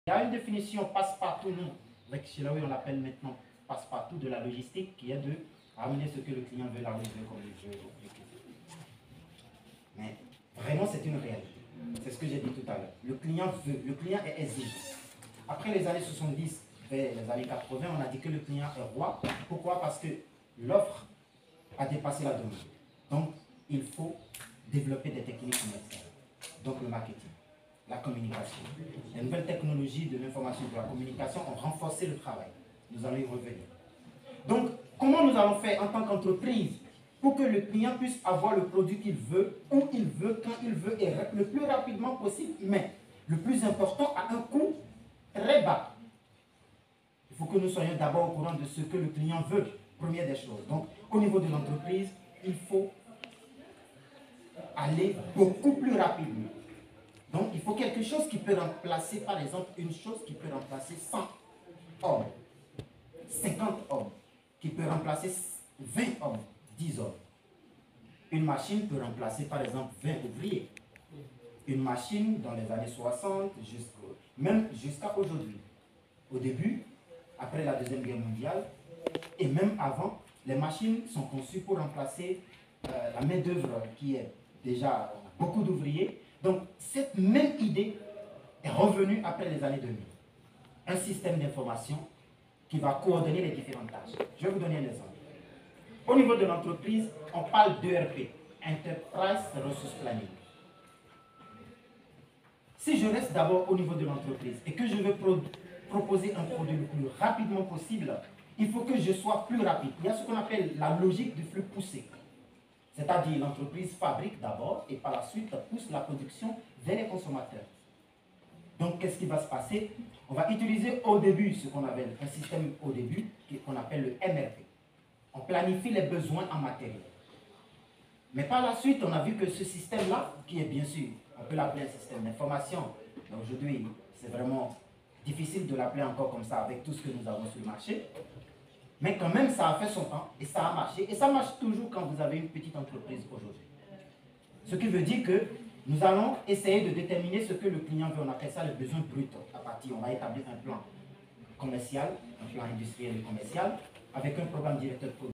Il y a une définition passe-partout, nous, avec Chilaoui, on l'appelle maintenant passe-partout de la logistique, qui est de ramener ce que le client veut là où il veut, comme il veut. Mais vraiment, c'est une réalité. C'est ce que j'ai dit tout à l'heure. Le client veut, le client est aisé. Après les années 70, vers les années 80, on a dit que le client est roi. Pourquoi? Parce que l'offre a dépassé la demande. Donc, il faut développer des techniques commerciales. Donc, le marketing, la communication. Les nouvelles technologies de l'information et de la communication ont renforcé le travail. Nous allons y revenir. Donc, comment nous allons faire en tant qu'entreprise pour que le client puisse avoir le produit qu'il veut, où il veut, quand il veut, et le plus rapidement possible, mais le plus important, à un coût très bas. Il faut que nous soyons d'abord au courant de ce que le client veut, première des choses. Donc, au niveau de l'entreprise, il faut aller beaucoup plus rapidement. Donc, il faut quelque chose qui peut remplacer, par exemple, une chose qui peut remplacer 100 hommes, 50 hommes, qui peut remplacer 20 hommes, 10 hommes. Une machine peut remplacer, par exemple, 20 ouvriers. Une machine, dans les années 60, même jusqu'à aujourd'hui. Au début, après la Deuxième Guerre mondiale, et même avant, les machines sont conçues pour remplacer la main-d'œuvre qui est déjà beaucoup d'ouvriers. Donc, cette même idée est revenue après les années 2000. Un système d'information qui va coordonner les différentes tâches. Je vais vous donner un exemple. Au niveau de l'entreprise, on parle d'ERP, Enterprise Resource Planning. Si je reste d'abord au niveau de l'entreprise et que je veux proposer un produit le plus rapidement possible, il faut que je sois plus rapide. Il y a ce qu'on appelle la logique du flux poussé. C'est-à-dire l'entreprise fabrique d'abord et par la suite pousse la production vers les consommateurs. Donc, qu'est-ce qui va se passer? On va utiliser au début ce qu'on appelle un système au début qu'on appelle le MRP. On planifie les besoins en matériel. Mais par la suite, on a vu que ce système-là, qui est bien sûr, on peut l'appeler un système d'information, mais aujourd'hui, c'est vraiment difficile de l'appeler encore comme ça avec tout ce que nous avons sur le marché. Mais quand même, ça a fait son temps et ça a marché. Et ça marche toujours quand vous avez une petite entreprise aujourd'hui. Ce qui veut dire que nous allons essayer de déterminer ce que le client veut. On appelle ça le besoin brut. À partir, on va établir un plan commercial, un plan industriel et commercial, avec un programme directeur